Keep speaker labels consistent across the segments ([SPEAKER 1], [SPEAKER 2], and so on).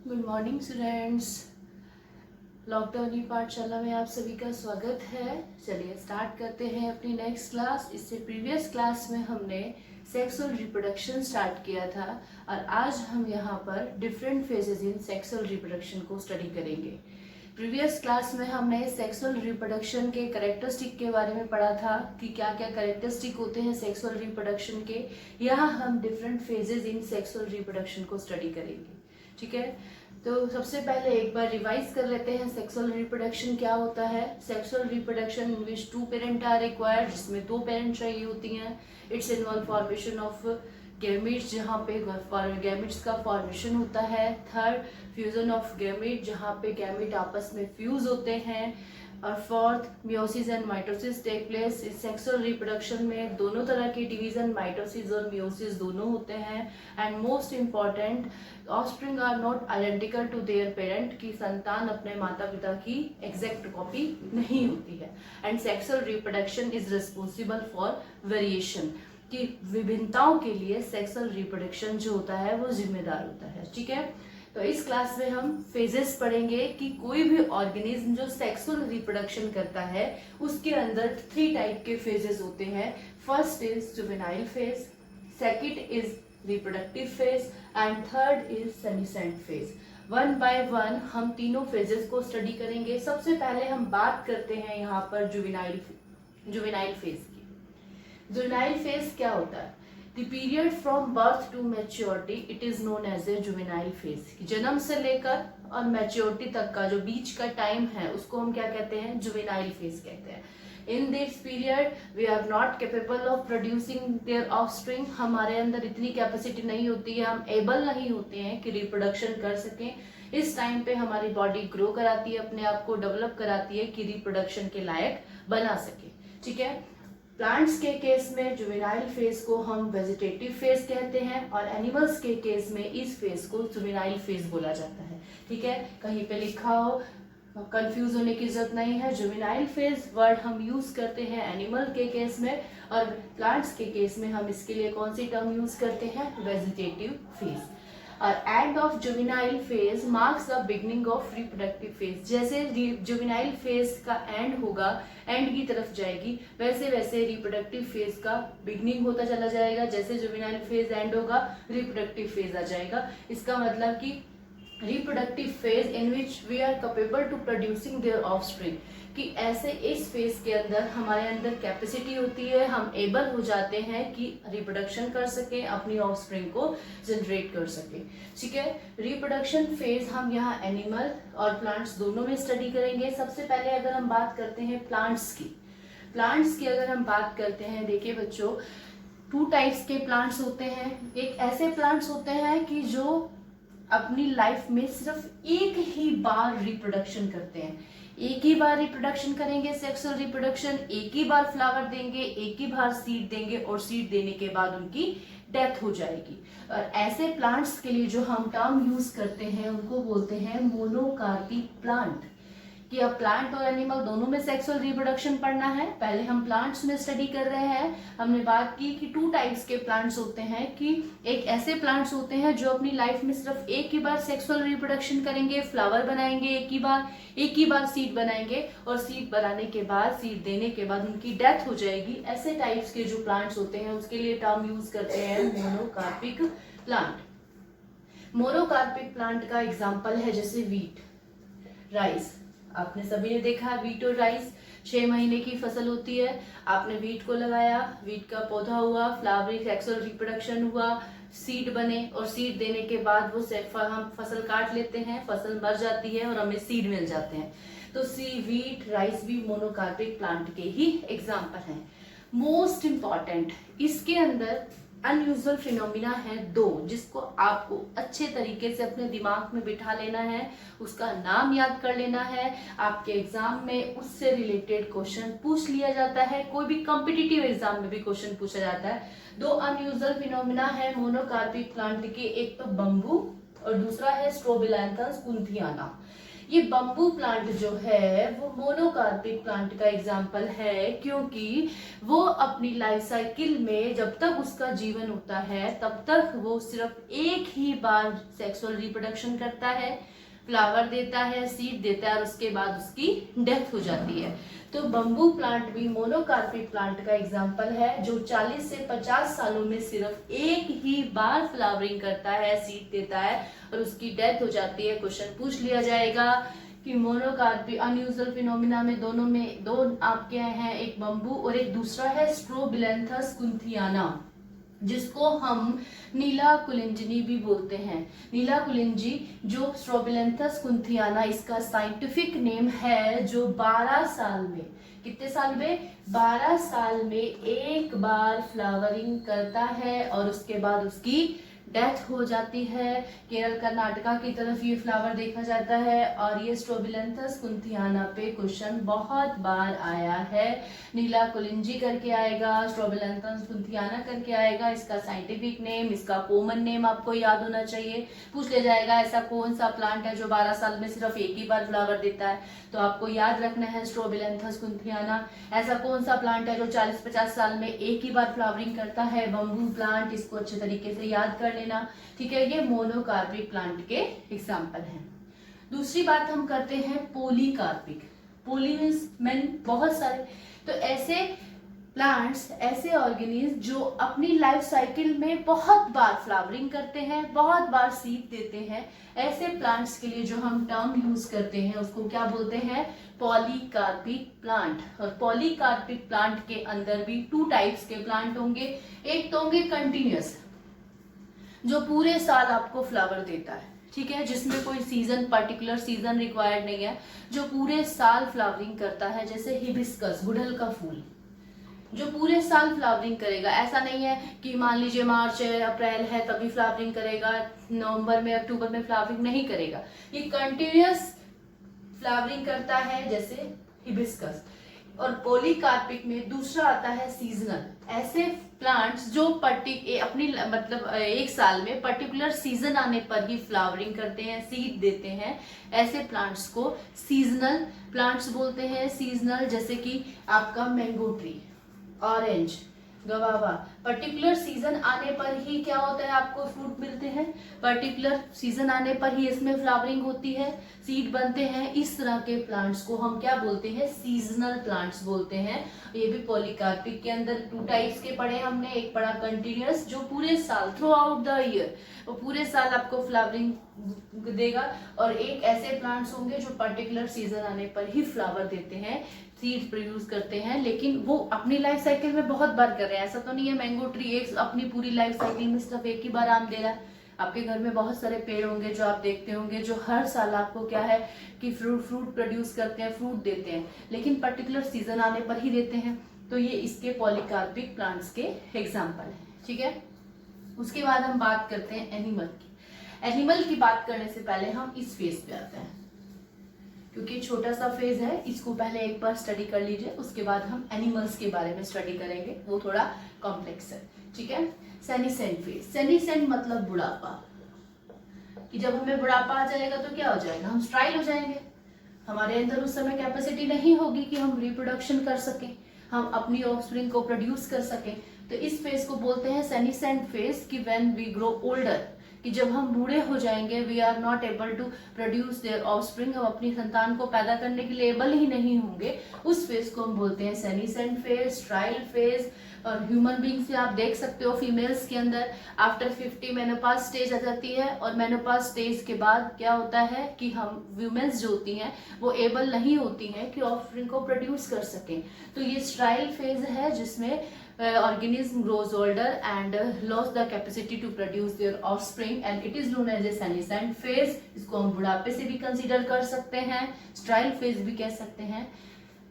[SPEAKER 1] Good morning students. Lockdown की पाठशाला में आप सभी का स्वागत है। चलिए स्टार्ट करते हैं अपनी नेक्स्ट क्लास। इससे प्रीवियस क्लास में हमने सेक्सुअल रिप्रोडक्शन स्टार्ट किया था और आज हम यहाँ पर different phases in sexual reproduction को स्टडी करेंगे। प्रीवियस क्लास में हमने सेक्सुअल रिप्रोडक्शन के कैरेक्टरिस्टिक के बारे में पढ़ा था कि क्या क्या कैरेक्टरिस्टिक होते हैं सेक्सुअल रिप्रोडक्शन के। यहाँ हम different phases in sexual reproduction को स्टडी करेंगे। ठीक है, तो सबसे पहले एक बार रिवाइज कर लेते हैं सेक्सुअल रिप्रोडक्शन क्या होता है। Sexual reproduction in which 2 parent are required, जिसमें 2 पेरेंट चाहिए होती हैं। It's involve formation of gametes, जहाँ पे गैमेट्स का फॉर्मेशन होता है। थर्ड, फ्यूजन ऑफ गैमेट, जहाँ पे गैमेट आपस में फ्यूज होते हैं। और fourth, meiosis and mitosis take place. इस सेक्सुअल रिप्रोडक्शन में दोनों तरह के डिवीजन, माइटोसिस और मियोसिस दोनों होते हैं। And most important, offspring are not identical to their parent, की संतान अपने माता पिता की एग्जैक्ट कॉपी नहीं होती है। And sexual reproduction is responsible for variation, कि विभिन्नताओं के लिए सेक्सुअल रिप्रोडक्शन जो होता है वो जिम्मेदार होता है। ठीक है, तो इस क्लास में हम फेजेस पढ़ेंगे कि कोई भी ऑर्गेनिज्म जो सेक्सुअल रिप्रोडक्शन करता है उसके अंदर 3 टाइप के फेजेस होते हैं। First is juvenile phase, second is reproductive phase and third is senescent phase. One by one हम तीनों फेजेस को स्टडी करेंगे। सबसे पहले हम बात करते हैं यहाँ पर जुवेनाइल फेज की। जुवेनाइल फेज क्या होता है? The period from birth to maturity, it is known as a juvenile phase. जन्म से लेकर और मैच्योरिटी तक का जो बीच का टाइम है उसको हम क्या कहते हैं? जुवेनाइल फेज कहते हैं। In this period we are not capable of producing their offspring, हमारे अंदर इतनी कैपेसिटी नहीं होती है, हम एबल नहीं होते हैं कि रिप्रोडक्शन कर सकें। इस टाइम पे हमारी बॉडी ग्रो कराती है, अपने आप को डेवलप कराती है कि रिप्रोडक्शन के लायक बना सके। ठीक है, प्लांट्स के केस में जुवेनाइल फेज को हम वेजिटेटिव फेज कहते हैं और एनिमल्स के केस में इस फेज को जुवेनाइल फेज बोला जाता है। ठीक है, कहीं पे लिखा हो, कंफ्यूज होने की जरूरत नहीं है। जुवेनाइल फेज वर्ड हम यूज करते हैं एनिमल के केस में और प्लांट्स के केस में हम इसके लिए कौन सी टर्म यूज करते हैं? Vegetative phase. और end of juvenile phase marks the beginning of reproductive phase. जैसे जुवेनाइल फेज का एंड होगा, एंड की तरफ जाएगी, वैसे वैसे रिप्रोडक्टिव फेज का बिगनिंग होता चला जाएगा। जैसे जुवेनाइल फेज एंड होगा, रिप्रोडक्टिव फेज आ जाएगा। इसका मतलब कि reproductive phase in which we are capable to producing their offspring, कि ऐसे इस फेज के अंदर हमारे अंदर कैपेसिटी होती है, हम एबल हो जाते हैं कि रिप्रोडक्शन कर सकें, अपनी ऑफस्प्रिंग को जनरेट कर सकें। ठीक है, रिप्रोडक्शन फेज हम यहाँ एनिमल और प्लांट्स दोनों में स्टडी करेंगे। सबसे पहले अगर हम बात करते हैं प्लांट्स की अगर हम बात करते हैं, देखिए बच्चों, 2 टाइप्स के प्लांट्स होते हैं। एक ऐसे प्लांट्स होते हैं कि जो अपनी लाइफ में सिर्फ एक ही बार रिप्रोडक्शन करते हैं, एक ही बार रिप्रोडक्शन करेंगे, सेक्सुअल रिप्रोडक्शन, एक ही बार फ्लावर देंगे, एक ही बार सीड देंगे और सीड देने के बाद उनकी डेथ हो जाएगी। और ऐसे प्लांट्स के लिए जो हम टर्म यूज करते हैं उनको बोलते हैं मोनोकार्पिक प्लांट, कि अब प्लांट और एनिमल दोनों में सेक्सुअल रिप्रोडक्शन पढ़ना है। पहले हम प्लांट्स में स्टडी कर रहे हैं। हमने बात की कि 2 टाइप्स के प्लांट्स होते हैं, कि एक ऐसे प्लांट्स होते हैं जो अपनी लाइफ में सिर्फ एक ही बार सेक्सुअल रिप्रोडक्शन करेंगे, फ्लावर बनाएंगे एक ही बार सीड बनाएंगे और सीड बनाने के बाद, सीड देने के बाद उनकी डेथ हो जाएगी। ऐसे टाइप्स के जो प्लांट्स होते हैं उसके लिए टर्म यूज करते हैं मोनोकार्पिक प्लांट। मोनोकार्पिक प्लांट का एग्जाम्पल है जैसे वीट, राइस। आपने सभी ने देखा है वीट और राइस 6 महीने की फसल होती है। आपने वीट को लगाया, वीट का पौधा हुआ, फ्लावरिंग, सेक्सुअल रिप्रोडक्शन हुआ, सीड बने और सीड देने के बाद वो हम फसल काट लेते हैं, फसल मर जाती है और हमें सीड मिल जाते हैं। तो वीट, राइस भी मोनोकार्पिक प्लांट के ही एग्जाम्पल हैं। मोस्ट इंपॉर्टेंट, इसके अंदर अनयूजुअल फिनोमिना है 2, जिसको आपको अच्छे तरीके से अपने दिमाग में बिठा लेना है, उसका नाम याद कर लेना है। आपके एग्जाम में उससे रिलेटेड क्वेश्चन पूछ लिया जाता है, कोई भी कॉम्पिटिटिव एग्जाम में भी क्वेश्चन पूछा जाता है। 2 अनयूजुअल फिनोमिना है मोनोकार्पिक प्लांट के, एक तो बम्बू और दूसरा है स्ट्रोबिलैंथस कुंथियाना। ये बम्बू प्लांट जो है वो मोनोकार्पिक प्लांट का एग्जाम्पल है, क्योंकि वो अपनी लाइफ साइकिल में जब तक उसका जीवन होता है तब तक वो सिर्फ एक ही बार सेक्सुअल रिप्रोडक्शन करता है, फ्लावर देता है, सीड देता है और उसके बाद उसकी डेथ हो जाती है। तो बम्बू प्लांट भी मोनोकार्पिक प्लांट का एग्जाम्पल है, जो 40 से 50 सालों में सिर्फ एक ही बार फ्लावरिंग करता है, सीड देता है और उसकी डेथ हो जाती है। क्वेश्चन पूछ लिया जाएगा कि मोनोकार्पिक अनयूजुअल फिनोमिना में दो आपके हैं, एक बम्बू और एक दूसरा है स्ट्रोबिलेंथस कुंथियाना, जिसको हम नीला कुलिंजिनी भी बोलते हैं। नीला कुलिंजी जो स्ट्रोबिलेंथस कुंथियाना इसका साइंटिफिक नेम है, जो 12 साल में, कितने साल में, 12 साल में एक बार फ्लावरिंग करता है और उसके बाद उसकी डेथ हो जाती है। केरल कर्नाटका की तरफ ये फ्लावर देखा जाता है और ये स्ट्रोबिलेंथस कुंथियाना पे क्वेश्चन बहुत बार आया है। नीला कुलिंजी करके आएगा, स्ट्रोबिलेंथस कुंथियाना करके आएगा, इसका साइंटिफिक नेम, इसका कॉमन नेम आपको याद होना चाहिए। पूछ लिया जाएगा ऐसा कौन सा प्लांट है जो 12 साल में सिर्फ एक ही बार फ्लावर देता है, तो आपको याद रखना है स्ट्रोबिलेंथस कुंथियाना। ऐसा कौन सा प्लांट है जो 40-50 साल में एक ही बार फ्लावरिंग करता है, बम्बू प्लांट, इसको अच्छे तरीके से याद कर लेना, ठीक है। ये मोनोकार्पिक प्लांट के एग्जाम्पल हैं। दूसरी बात हम करते हैं पॉलीकार्पिक। पॉली मींस मैन, बहुत सारे। तो ऐसे प्लांट्स, ऐसे ऑर्गेनिज्म जो अपनी लाइफ साइकिल में बहुत बार फ्लावरिंग करते हैं, बहुत बार सीड देते हैं, ऐसे प्लांट्स के लिए जो हम टर्म यूज करते हैं उसको क्या बोलते हैं, पॉलीकार्पिक प्लांट। और पॉलीकार्पिक प्लांट के अंदर भी 2 टाइप्स के प्लांट होंगे। एक तो होंगे कंटिन्यूअस, जो पूरे साल आपको फ्लावर देता है, ठीक है, जिसमें कोई सीजन, पर्टिकुलर सीजन रिक्वायर्ड नहीं है, जो पूरे साल फ्लावरिंग करता है, जैसे हिबिस्कस, गुड़हल का फूल, जो पूरे साल फ्लावरिंग करेगा। ऐसा नहीं है कि मान लीजिए मार्च है, अप्रैल है तभी फ्लावरिंग करेगा, नवंबर में, अक्टूबर में फ्लावरिंग नहीं करेगा। ये कंटिन्यूअस फ्लावरिंग करता है, जैसे हिबिस्कस। और पॉलीकार्पिक में दूसरा आता है सीजनल। ऐसे प्लांट्स जो अपनी मतलब एक साल में पर्टिकुलर सीजन आने पर ही फ्लावरिंग करते हैं, सीड देते हैं, ऐसे प्लांट्स को सीजनल प्लांट्स बोलते हैं। सीजनल जैसे कि आपका mango tree, orange, गवावा, particular season आने पर ही क्या होता है, आपको फ्रूट मिलते हैं, पर्टिकुलर सीजन आने पर ही इसमें फ्लावरिंग होती है, सीड बनते हैं। इस तरह के प्लांट्स को हम क्या बोलते हैं, सीजनल प्लांट्स बोलते हैं। ये भी पॉलीकार्पिक के अंदर 2 टाइप्स के पढ़े हमने। एक पढ़ा कंटिन्यूअस, जो पूरे साल, थ्रू आउट द ईयर, वो पूरे साल आपको फ्लावरिंग देगा, और एक ऐसे प्लांट्स होंगे जो पर्टिकुलर सीजन आने पर ही फ्लावर देते हैं, सीड प्रोड्यूस करते हैं, लेकिन वो अपनी लाइफ साइकिल में बहुत बार कर रहे हैं। ऐसा तो नहीं है मैंगो ट्री एक अपनी पूरी लाइफ साइकिल में सिर्फ एक ही बार आम दे रहा है। आपके घर में बहुत सारे पेड़ होंगे जो आप देखते होंगे, जो हर साल आपको क्या है कि फ्रूट प्रोड्यूस करते हैं, फ्रूट देते हैं, लेकिन पर्टिकुलर सीजन आने पर ही देते हैं। तो ये इसके पॉलीकार्पिक प्लांट्स के एग्जाम्पल है, ठीक है। उसके बाद हम बात करते हैं एनिमल की। एनिमल की बात करने से पहले हम इस फेज पे आते हैं, क्योंकि छोटा सा फेज है, इसको पहले एक बार स्टडी कर लीजिए, उसके बाद हम एनिमल्स के बारे में स्टडी करेंगे, वो थोड़ा कॉम्प्लेक्स है, ठीक है। सेनिसेंट फेज। सेनिसेंट मतलब बुढ़ापा, कि जब हमें बुढ़ापा आ जाएगा तो क्या हो जाएगा, हम स्ट्राइल हो जाएंगे, हमारे अंदर उस समय कैपेसिटी नहीं होगी कि हम रिप्रोडक्शन कर सकें, हम अपनी ऑफस्प्रिंग को प्रोड्यूस कर सकें। तो इस फेज को बोलते हैं सेनिसेंट फेज, कि व्हेन वी ग्रो ओल्डर, कि जब हम बूढ़े हो जाएंगे, we are not able to produce their offspring, हम अपनी संतान को पैदा करने के लिए एबल ही नहीं होंगे, उस फेज को हम बोलते हैं सेनिसेंट फेज, स्ट्राइल फेज। और ह्यूमन बींग्स से आप देख सकते हो, फीमेल्स के अंदर आफ्टर 50 मेनोपाज स्टेज आ जाती है, और मेनोपाज स्टेज के बाद क्या होता है कि हम वुमेन्स जो होती हैं वो एबल नहीं होती हैं कि ऑफस्प्रिंग को प्रोड्यूस कर सकें। तो ये स्ट्राइल फेज है, जिसमें organism grows older and lost the capacity to produce their offspring and it is known as a senescent phase। इसको हम बुढ़ापे से भी कंसीडर कर सकते हैं, स्ट्राइल फेज भी कह सकते हैं।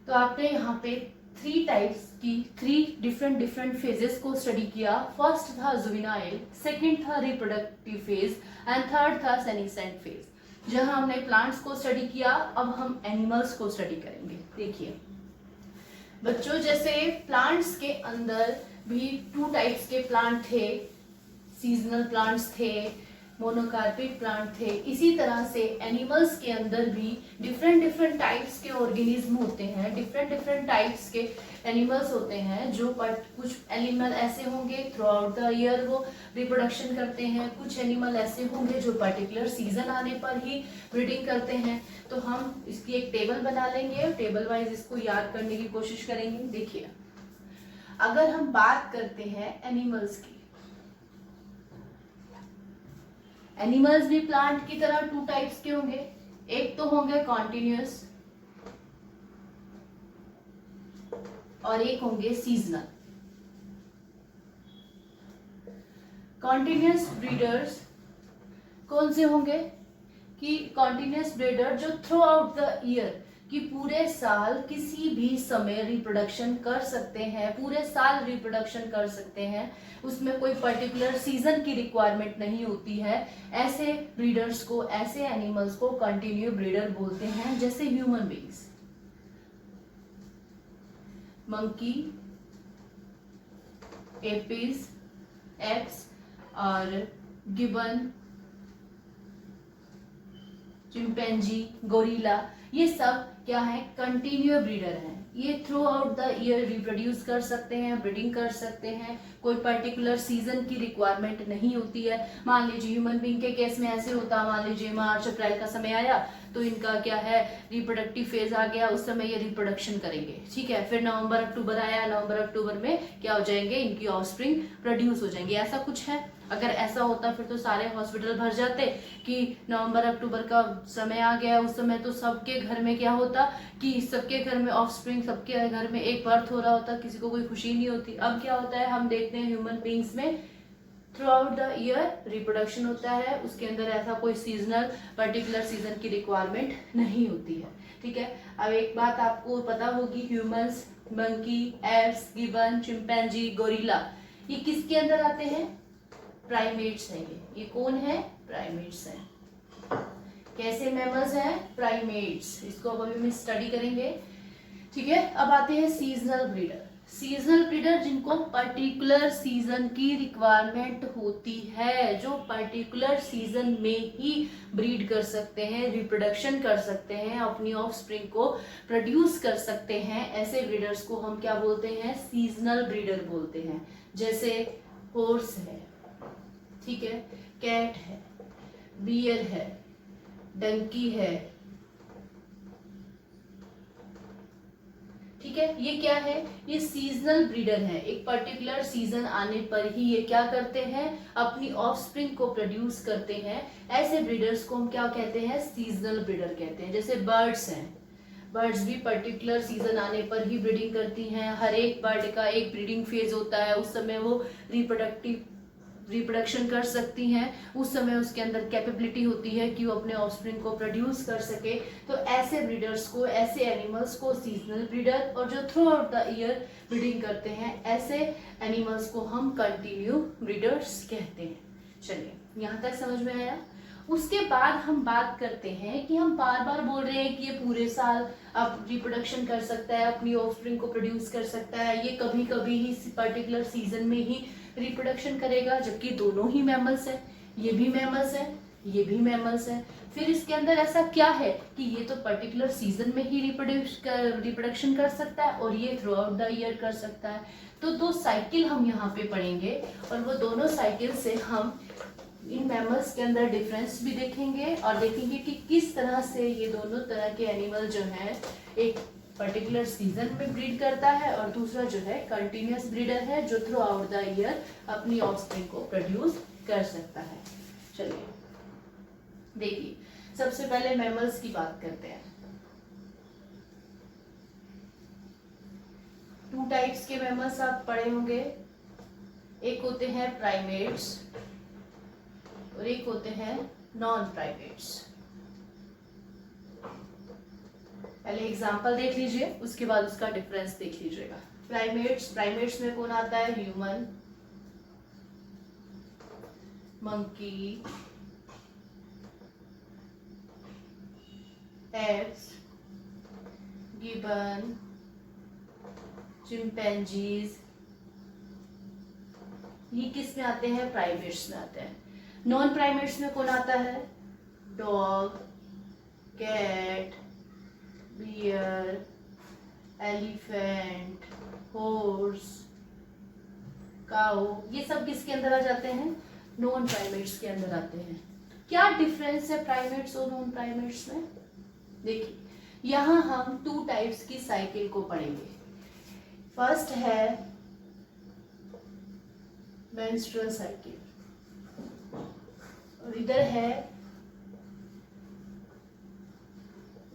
[SPEAKER 1] तो आपने यहाँ पे 3 टाइप्स की 3 डिफरेंट फेजेस को स्टडी किया। फर्स्ट था जुवेनाइल, सेकंड था रिप्रोडक्टिव फेज एंड थर्ड था सेनेसेंट फेज। जहाँ हमने प्लांट्स को स्टडी किया, अब हम एनिमल्स को स्टडी करेंगे। देखिए बच्चों, जैसे प्लांट्स के अंदर भी 2 टाइप्स के प्लांट थे, सीजनल प्लांट्स थे, मोनोकार्पिक प्लांट थे। इसी तरह से एनिमल्स के अंदर भी डिफरेंट डिफरेंट टाइप्स के ऑर्गेनिज्म होते हैं, डिफरेंट डिफरेंट टाइप्स के एनिमल्स होते हैं। जो कुछ एनिमल ऐसे होंगे थ्रू आउट द ईयर वो रिप्रोडक्शन करते हैं, कुछ एनिमल ऐसे होंगे जो पर्टिकुलर सीजन आने पर ही ब्रीडिंग करते हैं। तो हम इसकी एक टेबल बना लेंगे, टेबल वाइज इसको याद करने की कोशिश करेंगे। देखिए, अगर हम बात करते हैं एनिमल्स की, एनिमल्स भी प्लांट की तरह टू टाइप्स के होंगे। एक तो होंगे कॉन्टिन्यूअस और एक होंगे सीजनल। कॉन्टिन्यूअस ब्रीडर्स कौन से होंगे कि कॉन्टिन्यूअस ब्रीडर जो थ्रू आउट द ईयर कि पूरे साल किसी भी समय रिप्रोडक्शन कर सकते हैं, पूरे साल रिप्रोडक्शन कर सकते हैं, उसमें कोई पर्टिकुलर सीजन की रिक्वायरमेंट नहीं होती है। ऐसे ब्रीडर्स को, ऐसे एनिमल्स को कंटिन्यू ब्रीडर बोलते हैं। जैसे human beings, monkey, Apis, apps और गिबन, चिंपैंजी, गोरिल्ला, ये सब क्या है? कंटिन्यू ब्रीडर हैं। ये through out the year reproduce कर सकते हैं, ब्रीडिंग कर सकते हैं, कोई पर्टिकुलर सीजन की रिक्वायरमेंट नहीं होती है। मान लीजिए ह्यूमन बीइंग के केस में ऐसे होता है, मान लीजिए मार्च अप्रैल का समय आया तो इनका क्या है, रिप्रोडक्टिव फेज आ गया, उस समय ये रिप्रोडक्शन करेंगे, ठीक है। फिर नवंबर अक्टूबर आया, नवंबर अक्टूबर में क्या हो जाएंगे, इनकी ऑफस्प्रिंग प्रोड्यूस हो जाएंगे। ऐसा कुछ है। अगर ऐसा होता फिर तो सारे हॉस्पिटल भर जाते कि नवंबर अक्टूबर का समय आ गया, उस समय तो सबके घर में क्या होता कि सबके घर में ऑफस्प्रिंग, सबके घर में एक बर्थ हो रहा होता, किसी को कोई खुशी नहीं होती। अब क्या होता है, हम देखते हैं ह्यूमन बींग्स में through out the year reproduction होता है, उसके अंदर ऐसा कोई सीजनल पर्टिकुलर सीजन की रिक्वायरमेंट नहीं होती है, ठीक है। अब एक बात आपको पता होगी, humans, monkey, apps, gibbon, chimpanzee, gorilla, ये किसके अंदर आते हैं? प्राइमेट्स हैं। ये कौन है? प्राइमेट्स हैं। कैसे मैमल्स हैं? प्राइमेट्स। इसको अब अभी हम स्टडी करेंगे, ठीक है। अब आते हैं सीजनल ब्रीडर। सीजनल ब्रीडर जिनको पर्टिकुलर सीजन की रिक्वायरमेंट होती है, जो पर्टिकुलर सीजन में ही ब्रीड कर सकते हैं, रिप्रोडक्शन कर सकते हैं, अपनी ऑफस्प्रिंग को प्रोड्यूस कर सकते हैं, ऐसे ब्रीडर्स को हम क्या बोलते हैं? सीजनल ब्रीडर बोलते हैं। जैसे हॉर्स है, ठीक है, कैट है, बियर है, डंकी है, ठीक है। ये क्या है? ये सीजनल ब्रीडर है। एक पर्टिकुलर सीजन आने पर ही ये क्या करते हैं? अपनी ऑफस्प्रिंग को प्रोड्यूस करते हैं। ऐसे ब्रीडर्स को हम क्या कहते हैं? सीजनल ब्रीडर कहते हैं। जैसे बर्ड्स हैं, बर्ड्स भी पर्टिकुलर सीजन आने पर ही ब्रीडिंग करती हैं। हर एक बर्ड का एक ब्रीडिंग फेज होता है, उस समय वो रिप्रोडक्शन कर सकती हैं, उस समय उसके अंदर कैपेबिलिटी होती है कि वो अपने ऑफस्प्रिंग को प्रोड्यूस कर सके। तो ऐसे ब्रीडर्स को, ऐसे एनिमल्स को सीजनल ब्रीडर, और जो through out the year breeding करते हैं, ऐसे एनिमल्स को हम कंटिन्यू ब्रीडर्स कहते हैं। चलिए, यहाँ तक समझ में आया। उसके बाद हम बात करते हैं कि हम बार बार बोल रहे हैं कि ये पूरे साल अब रिप्रोडक्शन कर सकता है, अपनी ऑफस्प्रिंग को प्रोड्यूस कर सकता है, ये कभी कभी ही पर्टिकुलर सीजन में ही रिप्रोडक्शन करेगा, जबकि दोनों ही मैमल्स हैं। ये भी मैमल्स है, ये भी मैमल्स है। फिर इसके अंदर ऐसा क्या है कि ये तो पर्टिकुलर सीजन में ही रिप्रोडक्शन कर सकता है और ये थ्रू आउट द ईयर कर सकता है। तो दो साइकिल हम यहाँ पे पढ़ेंगे और वो दोनों साइकिल से हम इन मैमल्स के अंदर डिफरेंस भी देखेंगे और देखेंगे कि किस तरह से ये दोनों तरह के एनिमल जो है, एक पर्टिकुलर सीजन में ब्रीड करता है और दूसरा जो है कंटिन्यूअस ब्रीडर है, जो थ्रू आउट द ईयर अपनी ऑफस्प्रिंग को प्रोड्यूस कर सकता है। चलिए देखिए, सबसे पहले मैमल्स की बात करते हैं। टू टाइप्स के मैमल्स आप पढ़े होंगे, एक होते हैं प्राइमेट्स और एक होते हैं नॉन प्राइमेट्स। पहले एग्जांपल देख लीजिए, उसके बाद उसका डिफरेंस देख लीजिएगा। प्राइमेट्स में कौन आता है? Human, monkey, apps, gibbon, chimpanzees, ये किस में आते हैं? प्राइमेट्स में आते हैं। नॉन प्राइमेट्स में कौन आता है? Dog, cat, bear, elephant, horse, cow, ये सब किसके अंदर आ जाते हैं? नॉन प्राइमेट्स के अंदर आते हैं। क्या डिफरेंस है प्राइमेट्स और नॉन प्राइमेट्स में? देखिए, यहाँ हम 2 टाइप्स की साइकिल को पढ़ेंगे। फर्स्ट है मेंस्ट्रुअल साइकिल और इधर है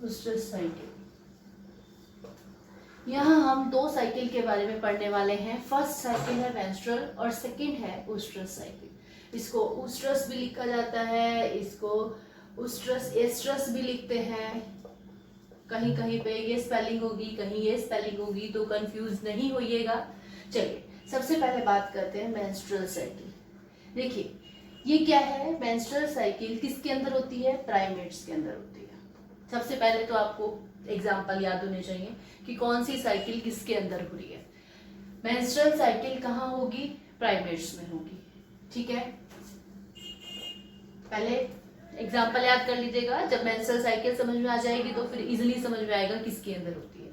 [SPEAKER 1] ओस्ट्रस साइकिल। यहाँ हम 2 साइकिल के बारे में पढ़ने वाले हैं। फर्स्ट साइकिल है मेंस्ट्रुअल और सेकंड है ओस्ट्रस साइकिल। इसको ओस्ट्रस भी लिखा जाता है, इसको ओस्ट्रस एस्ट्रस भी लिखते हैं। कहीं कहीं पे ये स्पेलिंग होगी, कहीं ये स्पेलिंग होगी, तो कंफ्यूज नहीं होइएगा। चलिए सबसे पहले बात करते हैं मेंस्ट्रुअल साइकिल। देखिए ये क्या है? मेंस्ट्रुअल साइकिल किसके अंदर होती है? प्राइमेट्स के अंदर होती है। सबसे पहले तो आपको एग्जाम्पल याद होने चाहिए कि कौन सी साइकिल किसके अंदर हो रही है। मेंस्ट्रुअल साइकिल कहाँ होगी? प्राइमेट्स में होगी। ठीक है, पहले एग्जाम्पल याद कर लीजिएगा। जब मेंस्ट्रुअल साइकिल समझ में आ जाएगी तो फिर इजिली समझ में आएगा किसके अंदर होती है।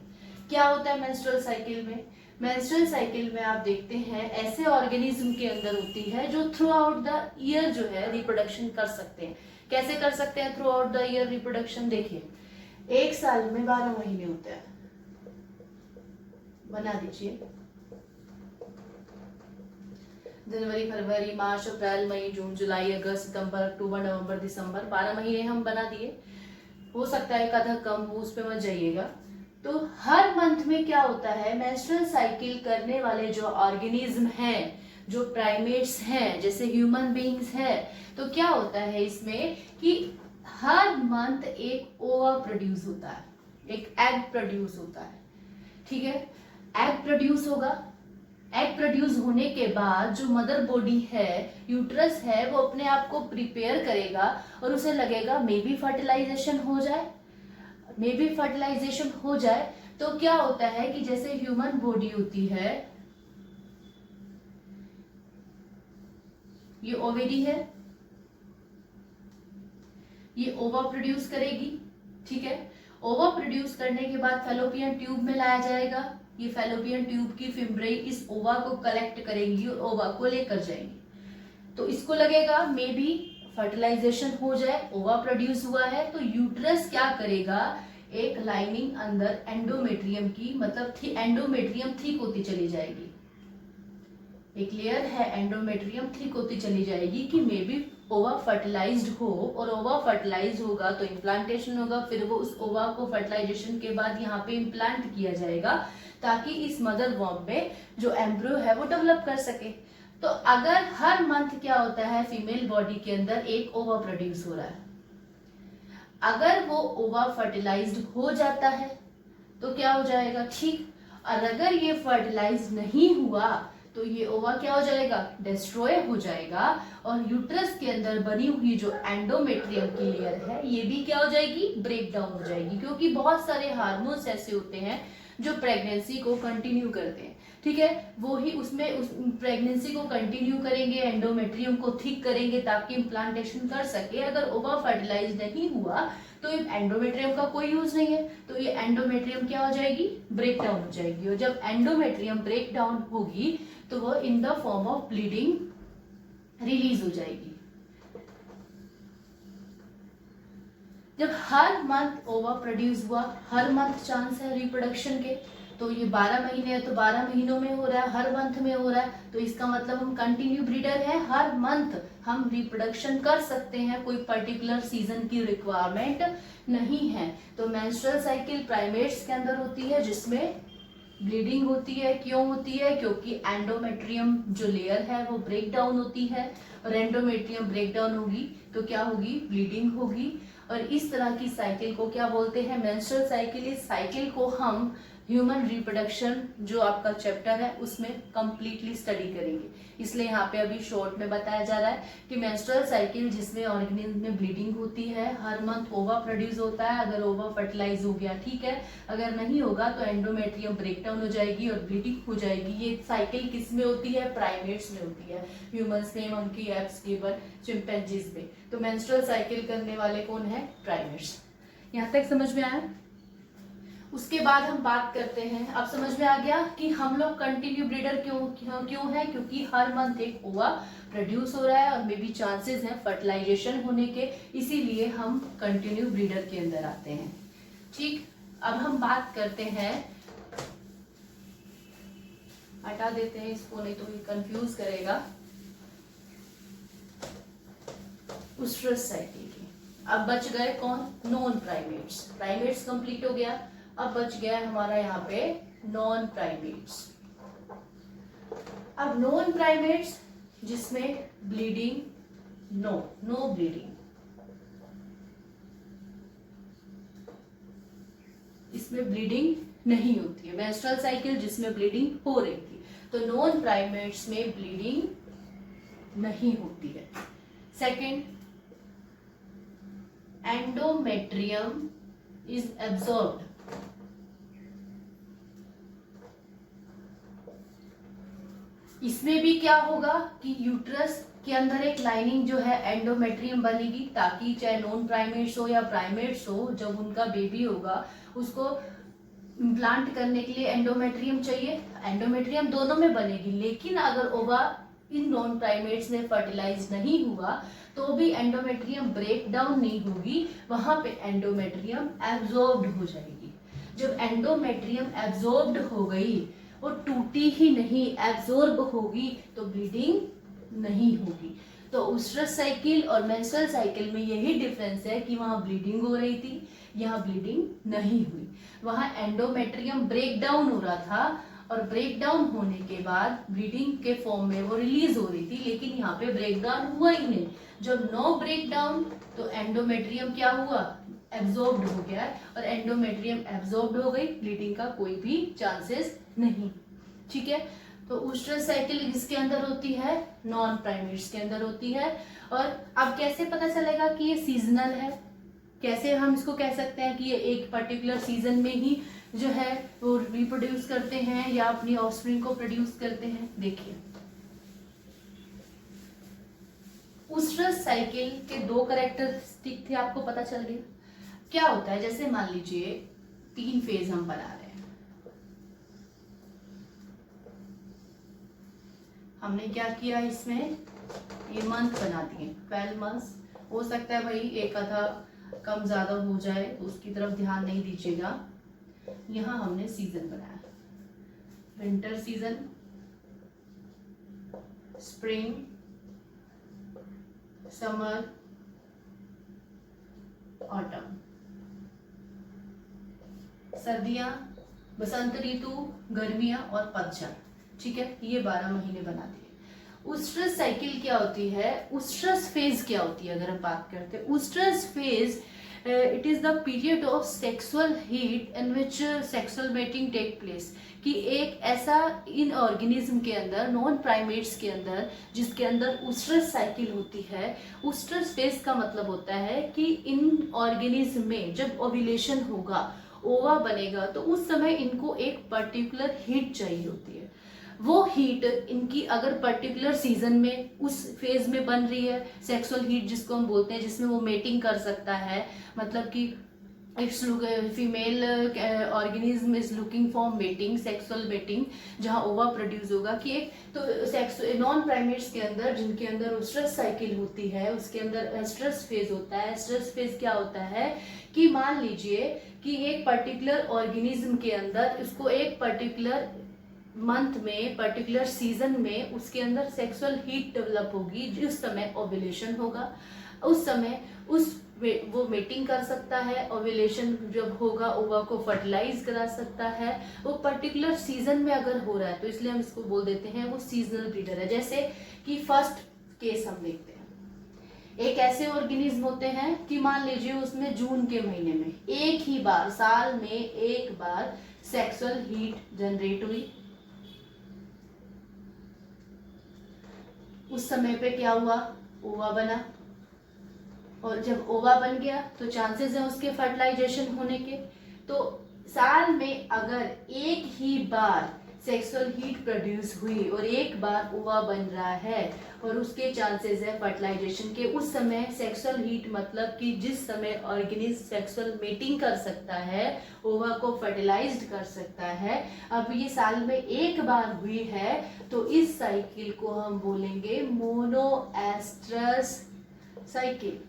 [SPEAKER 1] क्या होता है मेंस्ट्रुअल साइकिल में? मेंस्ट्रुअल साइकिल में आप देखते हैं ऐसे ऑर्गेनिज्म के अंदर होती है जो थ्रू आउट द ईयर जो है रिप्रोडक्शन कर सकते हैं। कैसे कर सकते हैं through out the year reproduction? देखिए, एक साल में 12 महीने होते हैं। बना दीजिए, जनवरी, फरवरी, मार्च, अप्रैल, मई, जून, जुलाई, अगस्त, सितंबर, अक्टूबर, नवंबर, दिसंबर, 12 महीने हम बना दिए। हो सकता है आधा कम हो, उस पर मत जाइएगा। तो हर मंथ में क्या होता है? मेंस्ट्रुअल साइकिल करने वाले जो ऑर्गेनिज्म हैं, जो प्राइमेट्स हैं, जैसे ह्यूमन बीइंग्स है, तो क्या होता है इसमें कि हर मंथ एक ओवा प्रोड्यूस होता है, एक एग प्रोड्यूस होता है। ठीक है, एग प्रोड्यूस होगा। एग प्रोड्यूस होने के बाद जो मदर बॉडी है, यूट्रस है, वो अपने आप को प्रिपेयर करेगा और उसे लगेगा मे बी फर्टिलाइजेशन हो जाए। मे बी फर्टिलाइजेशन हो जाए तो क्या होता है कि जैसे ह्यूमन बॉडी होती है, ये ओवेरी है, ये ओवा प्रोड्यूस करेगी। ठीक है, ओवा प्रोड्यूस करने के बाद फैलोपियन ट्यूब में लाया जाएगा। ये फैलोपियन ट्यूब की फिम्ब्रेई इस ओवा को कलेक्ट करेंगी और ओवा को लेकर जाएंगी। तो इसको लगेगा मे बी फर्टिलाइजेशन हो जाए, ओवा प्रोड्यूस हुआ है, तो यूट्रस क्या करेगा? एक लाइनिंग अंदर एंडोमेट्रियम की, मतलब एंडोमेट्रियम थिक होती चली जाएगी। एक लेयर है एंडोमेट्रियम थिक होती चली जाएगी कि मे बी ओवा फर्टिलाइज्ड हो, और ओवा फर्टिलाइज होगा तो इम्प्लांटेशन होगा। फिर वो उस ओवा को फर्टिलाइजेशन के बाद यहाँ पे इम्प्लांट किया जाएगा ताकि इस मदर वॉर्म में जो एम्ब्रियो है वो डेवलप कर सके। तो अगर हर मंथ क्या होता है, फीमेल बॉडी के अंदर एक ओवा प्रोड्यूस हो रहा है, अगर वो ओवा फर्टिलाइज्ड हो जाता है तो क्या हो जाएगा? ठीक। और अगर ये फर्टिलाइज नहीं हुआ तो ये ओवा क्या हो जाएगा? डिस्ट्रॉय हो जाएगा और यूट्रस के अंदर बनी हुई जो एंडोमेट्रियम की लेयर है ये भी क्या हो जाएगी? ब्रेक डाउन हो जाएगी। क्योंकि बहुत सारे हार्मोन्स ऐसे होते हैं जो प्रेगनेंसी को कंटिन्यू करते हैं। ठीक है, वो ही उसमें उस प्रेगनेंसी को कंटिन्यू करेंगे, एंडोमेट्रियम को थिक करेंगे ताकि इम्प्लांटेशन कर सके। अगर ओवा फर्टिलाइज नहीं हुआ तो एंडोमेट्रियम का कोई यूज नहीं है, तो ये एंडोमेट्रियम क्या हो जाएगी? ब्रेक डाउन हो जाएगी। और जब एंडोमेट्रियम ब्रेक डाउन होगी तो वो in the form of bleeding release हो जाएगी। जब हर मंथ ओवा प्रोड्यूस हुआ, हर मंथ चांस है रिप्रोडक्शन के, तो ये 12 महीने है तो 12 महीनों में हो रहा है, हर मंथ में हो रहा है, तो इसका मतलब हम कंटिन्यू ब्रीडर है। हर मंथ हम रिप्रोडक्शन कर सकते हैं, कोई पर्टिकुलर सीजन की रिक्वायरमेंट नहीं है। तो मेंस्ट्रुअल साइकिल प्राइमेट्स के अंदर होती है जिसमें ब्लीडिंग होती है। क्यों होती है? क्योंकि एंडोमेट्रियम जो लेयर है वो ब्रेक डाउन होती है, और एंडोमेट्रियम ब्रेक डाउन होगी तो क्या होगी? ब्लीडिंग होगी। और इस तरह की साइकिल को क्या बोलते हैं? Menstrual cycle. इस साइकिल को हम ह्यूमन रिप्रोडक्शन जो आपका चैप्टर है उसमें कंप्लीटली स्टडी करेंगे। इसलिए यहाँ पे अभी शॉर्ट में बताया जा रहा है कि मेंस्ट्रुअल साइकिल जिसमें ऑर्गेनिज्म में ब्लीडिंग होती है, हर मंथ ओवा प्रोड्यूस होता है। अगर ओवा फर्टिलाइज हो गया ठीक है, अगर नहीं होगा तो एंडोमेट्रियम ब्रेकडाउन हो जाएगी और ब्लीडिंग हो जाएगी। ये साइकिल किस में होती है? प्राइमेट्स में होती है, ह्यूमंस में, मंकी, एप्स, गिबन, चिंपैंजीज में। तो मेंस्ट्रुअल साइकिल करने वाले कौन है? प्राइमेट्स। यहाँ तक समझ में आया? उसके बाद हम बात करते हैं, अब समझ में आ गया कि हम लोग कंटिन्यू ब्रीडर क्यों है? क्योंकि हर मंथ एक ओवा प्रोड्यूस हो रहा है और मे बी चांसेस हैं फर्टिलाइजेशन होने के, इसीलिए हम कंटिन्यू ब्रीडर के अंदर आते हैं। ठीक, अब हम बात करते हैं, हटा देते हैं इसको नहीं तो ये कंफ्यूज करेगा, उस्ट्रस साइकिल की। अब बच गए कौन? Non primates. प्राइमेट्स कंप्लीट हो गया, अब बच गया हमारा यहाँ पे नॉन प्राइमेट्स। अब नॉन प्राइमेट्स जिसमें ब्लीडिंग नो ब्लीडिंग, इसमें ब्लीडिंग नहीं होती है। मेंस्ट्रुअल साइकिल जिसमें ब्लीडिंग हो रही थी, तो नॉन प्राइमेट्स में ब्लीडिंग नहीं होती है। Second, endometrium is absorbed. इसमें भी क्या होगा कि यूट्रस के अंदर एक लाइनिंग जो है एंडोमेट्रियम बनेगी, ताकि चाहे नॉन प्राइमेट्स हो या प्राइमेट्स हो, जब उनका बेबी होगा उसको इम्प्लांट करने के लिए एंडोमेट्रियम चाहिए। एंडोमेट्रियम दोनों में बनेगी, लेकिन अगर ओवा इन नॉन प्राइमेट्स में फर्टिलाइज नहीं हुआ तो भी एंडोमेट्रियम ब्रेक डाउन नहीं होगी, वहां पे एंडोमेट्रियम एब्जॉर्ब्ड हो जाएगी। जब एंडोमेट्रियम एब्जॉर्ब्ड हो गई, वो टूटी ही नहीं, एब्जॉर्ब होगी, तो ब्लीडिंग नहीं होगी। तो उस्ट्रस साइकिल और मेंस्ट्रुअल साइकिल में यही डिफरेंस है कि वहां ब्लीडिंग हो रही थी, यहाँ ब्लीडिंग नहीं हुई। वहां एंडोमेट्रियम ब्रेक डाउन हो रहा था और ब्रेक डाउन होने के बाद ब्लीडिंग के फॉर्म में वो रिलीज हो रही थी, लेकिन यहाँ पे ब्रेक डाउन हुआ ही नहीं। जब नो ब्रेक डाउन, तो एंडोमेट्रियम क्या हुआ? एब्जॉर्ब्ड हो गया, और एंडोमेट्रियम एब्जॉर्ब्ड हो गई, ब्लीडिंग का कोई भी चांसेस नहीं। ठीक है, तो उस्ट्रस साइकिल किसके अंदर होती है? नॉन प्राइमेट्स के अंदर होती है। और अब कैसे पता चलेगा कि ये सीजनल है? कैसे हम इसको कह सकते हैं कि ये एक पर्टिकुलर सीजन में ही जो है वो रिप्रोड्यूस करते हैं या अपनी ऑफस्प्रिंग को प्रोड्यूस करते हैं? देखिए, उस्ट्रस साइकिल के दो कैरेक्टरिस्टिक थे, आपको पता चल गया। क्या होता है, जैसे मान लीजिए 3 फेज हम बना रहे हैं, हमने क्या किया, इसमें ये मंथ बना दिए 12 मंथ्स। हो सकता है भाई एक आधा कम ज्यादा हो जाए, तो उसकी तरफ ध्यान नहीं दीजिएगा। यहां हमने सीजन बनाया, winter season, spring, summer, autumn, सर्दियां, बसंत ऋतु, गर्मियां और पतझड़। ठीक है, ये 12 महीने बना दिए। उस्ट्रस साइकिल क्या होती है? उस्ट्रस फेज क्या होती है? अगर हम बात करते हैं oestrus phase, it is the period of sexual heat in which sexual mating take place. कि एक ऐसा इन ऑर्गेनिज्म के अंदर, नॉन प्राइमेट्स के अंदर, जिसके अंदर उस्ट्रस साइकिल होती है। उस्ट्रस फेज का मतलब होता है कि इन ऑर्गेनिज्म में जब ओव्यूलेशन होगा, ओवा बनेगा, तो उस समय इनको एक पर्टिकुलर हीट चाहिए होती है। वो हीट इनकी अगर पर्टिकुलर सीजन में उस फेज में बन रही है, सेक्सुअल हीट जिसको हम बोलते हैं, जिसमें वो मेटिंग कर सकता है, मतलब कि female organism is looking for mating, sexual mating, जहां ओवा प्रोड्यूस होगा। कि एक तो नॉन प्राइमेट्स के अंदर जिनके अंदर उस्ट्रस साइकिल होती है, उसके अंदर एस्ट्रस फेज होता है। एस्ट्रस फेज क्या होता है कि मान लीजिए कि एक पर्टिकुलर ऑर्गेनिज्म के अंदर उसको एक पर्टिकुलर मंथ में, पर्टिकुलर सीजन में उसके अंदर सेक्सुअल हीट डेवलप होगी, जिस समय ओव्यूलेशन होगा, उस समय वो मेटिंग कर सकता है। ओव्यूलेशन जब होगा, ओवा को फर्टिलाइज करा सकता है। वो पर्टिकुलर सीजन में अगर हो रहा है, तो इसलिए हम इसको बोल देते हैं वो सीजनल ब्रीडर है। जैसे कि फर्स्ट केस हम देखते हैं, एक ऐसे ऑर्गेनिज्म होते हैं कि मान लीजिए उसमें जून के महीने में एक ही बार, साल में एक बार सेक्सुअल हीट जनरेट हुई, उस समय पे क्या हुआ, ओवा बना, और जब ओवा बन गया तो चांसेस है उसके फर्टिलाइजेशन होने के। तो साल में अगर एक ही बार सेक्सुअल हीट प्रोड्यूस हुई और एक बार ओवा बन रहा है और उसके चांसेस है फर्टिलाइजेशन के, उस समय सेक्सुअल हीट मतलब कि जिस समय ऑर्गेनिज्म सेक्सुअल मेटिंग कर सकता है, ओवा को फर्टिलाइज्ड कर सकता है, अब ये साल में एक बार हुई है, तो इस साइकिल को हम बोलेंगे मोनोएस्ट्रस साइकिल।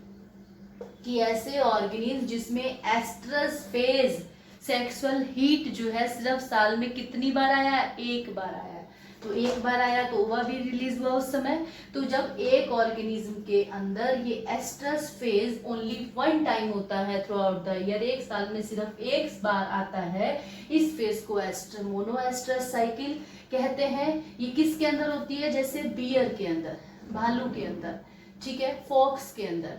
[SPEAKER 1] कि ऐसे ऑर्गेनिज्म जिसमें एस्ट्रस फेज सेक्सुअल हीट जो है सिर्फ साल में कितनी बार आया, एक बार आया। तो एक बार आया तो ओवा भी रिलीज हुआ उस समय। तो जब एक ऑर्गेनिज्म के अंदर ये oestrus phase only one time होता है थ्रू आउट द ईयर, एक साल में सिर्फ एक बार आता है, इस फेज को मोनोएस्ट्रस साइकिल कहते हैं। ये किसके अंदर होती है, जैसे बियर के अंदर, भालू के अंदर, ठीक है, फॉक्स के अंदर,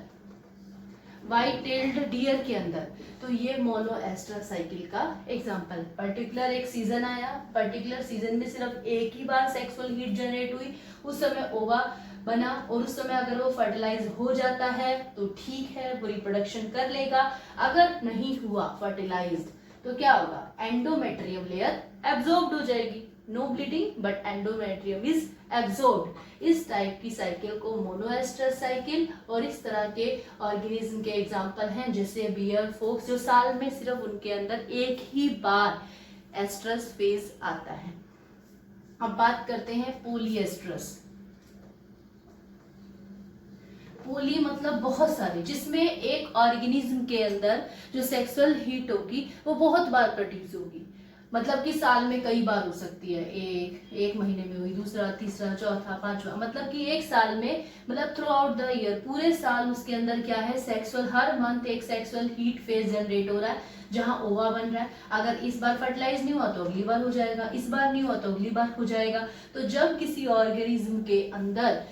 [SPEAKER 1] व्हाइट टेल्ड डियर के अंदर। तो ये मोनोएस्ट्रस साइकिल का एग्जांपल। पर्टिकुलर एक सीजन आया, पर्टिकुलर सीजन में सिर्फ एक ही बार सेक्सुअल हीट जनरेट हुई, उस समय ओवा बना, और उस समय अगर वो फर्टिलाइज हो जाता है तो ठीक है, वो रिप्रोडक्शन कर लेगा। अगर नहीं हुआ फर्टिलाइज्ड तो क्या होगा, एंडोमेट्रियम लेयर एब्जॉर्ब्ड हो जाएगी, no bleeding but endometrium is absorbed. इस टाइप की साइकिल को मोनोएस्ट्रस साइकिल, और इस तरह के ऑर्गेनिज्म के एग्जांपल हैं जैसे बियर, फोक्स, जो साल में सिर्फ उनके अंदर एक ही बार एस्ट्रस फेज आता है। अब बात करते हैं पॉलीएस्ट्रस। पोली मतलब बहुत सारे, जिसमें एक ऑर्गेनिज्म के अंदर जो सेक्सुअल हीट होगी वो बहुत बार प्रोड्यूस होगी, मतलब कि साल में कई बार हो सकती है, एक महीने में हुई, दूसरा, तीसरा, चौथा, पांचवा, मतलब कि एक साल में, मतलब थ्रू आउट द ईयर, पूरे साल उसके अंदर क्या है, सेक्सुअल, हर मंथ एक सेक्सुअल हीट फेज जनरेट हो रहा है जहां ओवा बन रहा है। अगर इस बार फर्टिलाइज नहीं हुआ तो अगली बार हो जाएगा, इस बार नहीं हुआ तो अगली बार हो जाएगा। तो जब किसी ऑर्गेनिज्म के अंदर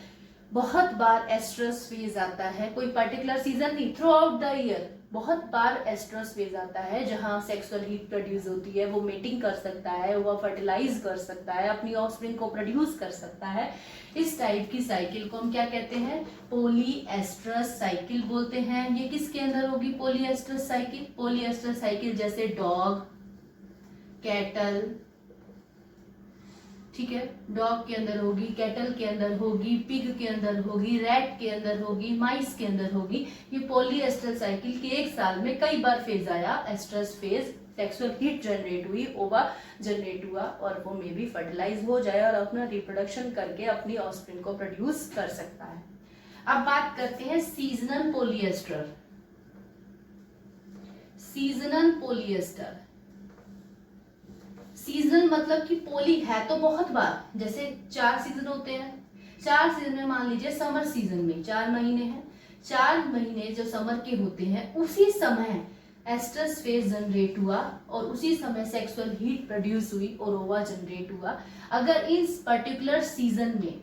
[SPEAKER 1] बहुत बार एस्ट्रस फेज आता है, कोई पर्टिकुलर सीजन नहीं, थ्रू आउट द ईयर बहुत बार एस्ट्रस फेज आता है जहां सेक्सुअल हीट प्रोड्यूस होती है, वो मेटिंग कर सकता है, वो फर्टिलाइज कर सकता है, अपनी ऑफस्प्रिंग को प्रोड्यूस कर सकता है। इस टाइप की साइकिल को हम क्या कहते हैं, पॉलीएस्ट्रस साइकिल बोलते हैं। ये किसके अंदर होगी पॉलीएस्ट्रस साइकिल, पॉलीएस्ट्रस साइकिल जैसे डॉग, कैटल, ठीक है, डॉग के अंदर होगी, कैटल के अंदर होगी, पिग के अंदर होगी, रैट के अंदर होगी, माइस के अंदर होगी। ये पॉलीएस्ट्रस साइकिल के एक साल में कई बार फेज आया, oestrus phase, sexual heat generate हुई, ओवा जनरेट हुआ, और वो मे बी फर्टिलाइज हो जाए और अपना रिप्रोडक्शन करके अपनी ऑफस्प्रिंग को प्रोड्यूस कर सकता है। अब बात करते हैं seasonal polyester. Seasonal polyester, seasonal मतलब कि पोली है तो बहुत बार, जैसे 4 सीजन होते हैं, 4 सीजन में मान लीजिए समर सीजन में 4 महीने हैं, 4 महीने जो समर के होते हैं उसी समय एस्ट्रस फेज जनरेट हुआ और उसी समय सेक्सुअल हीट प्रोड्यूस हुई और ओवा जनरेट हुआ। अगर इस पर्टिकुलर सीजन में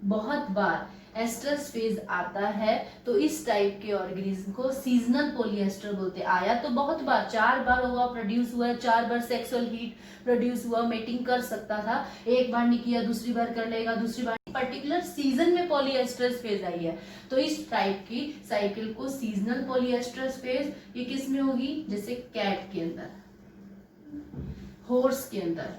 [SPEAKER 1] बहुत बार एस्ट्रस फेज आता है तो इस टाइप के ऑर्गेनिज्म को सीजनल पॉलीएस्टर बोलते हैं। आया तो बहुत बार, 4 बार ओवा प्रोड्यूस हुआ है, 4 बार सेक्सुअल हीट प्रोड्यूस हुआ, मेटिंग कर सकता था, एक बार नहीं किया दूसरी बार कर लेगा, दूसरी बार, पर्टिकुलर सीजन में पॉलीएस्ट्रस फेज आई है तो इस टाइप की साइकिल को सीजनल पॉलीएस्ट्रस फेज, ये किस में होगी, जैसे कैट के अंदर, हॉर्स के अंदर,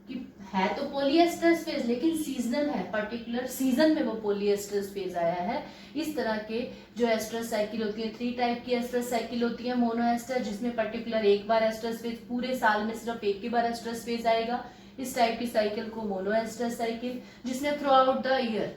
[SPEAKER 1] कि है तो पॉलीएस्ट्रस फेज लेकिन सीजनल है, पर्टिकुलर सीजन में वो पॉलीएस्ट्रस फेज आया है। इस तरह के जो एस्ट्रस साइकिल होती है, 3 टाइप की एस्ट्रस साइकिल होती है। मोनोएस्टर जिसमें पर्टिकुलर एक बार एस्ट्रस फेज, पूरे साल में सिर्फ एक ही बार एस्ट्रस फेज आएगा, इस टाइप की साइकिल को मोनोएस्ट्रस साइकिल। जिसमें थ्रू आउट द ईयर,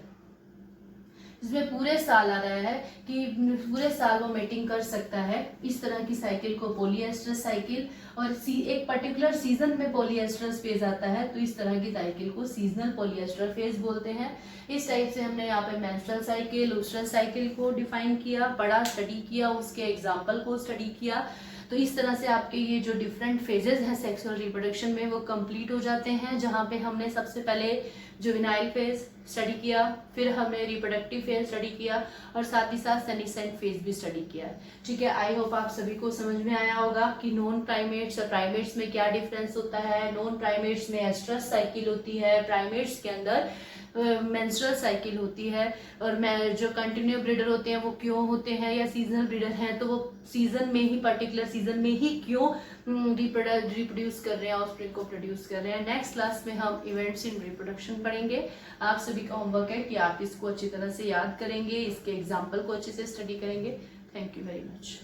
[SPEAKER 1] जिसमें पूरे साल आ रहा है कि पूरे साल वो मेटिंग कर सकता है, इस तरह की साइकिल को पॉलीएस्ट्रस साइकिल। और एक पर्टिकुलर सीजन में पॉलीएस्ट्रस फेज आता है तो इस तरह की साइकिल को सीजनल पॉलीएस्टर फेज बोलते हैं। इस टाइप से हमने यहाँ पे मेंस्ट्रुअल साइकिल, लूस्ट्रल साइकिल को डिफाइन किया, पढ़ा, स्टडी किया, उसके एग्जाम्पल को स्टडी किया। तो इस तरह से आपके ये जो डिफरेंट फेजेस हैं सेक्सुअल रिप्रोडक्शन में वो कंप्लीट हो जाते हैं, जहाँ पे हमने सबसे पहले जुवेनाइल फेज, स्टडी किया, फिर हमने रिप्रोडक्टिव फेज स्टडी किया और साथ ही साथ सेनेसेंट फेज भी स्टडी किया है। ठीक है, आई होप आप सभी को समझ में आया होगा कि नॉन प्राइमेट्स और प्राइमेट्स में क्या डिफरेंस होता है। नॉन प्राइमेट्स में एस्ट्रस साइकिल होती है, प्राइमेट्स के अंदर मेंस्ट्रुअल साइकिल होती है, और जो कंटिन्यू ब्रीडर होते हैं वो क्यों होते हैं, या सीजनल ब्रीडर हैं तो वो सीजन में ही, पर्टिकुलर सीजन में ही क्यों रिप्रोड्यूस कर रहे हैं, ऑफस्प्रिंग को प्रोड्यूस कर रहे हैं। नेक्स्ट क्लास में हम इवेंट्स इन रिप्रोडक्शन पढ़ेंगे। आप सभी का होमवर्क है कि आप इसको अच्छी तरह से याद करेंगे, इसके एग्जाम्पल को अच्छे से स्टडी करेंगे। Thank you very much.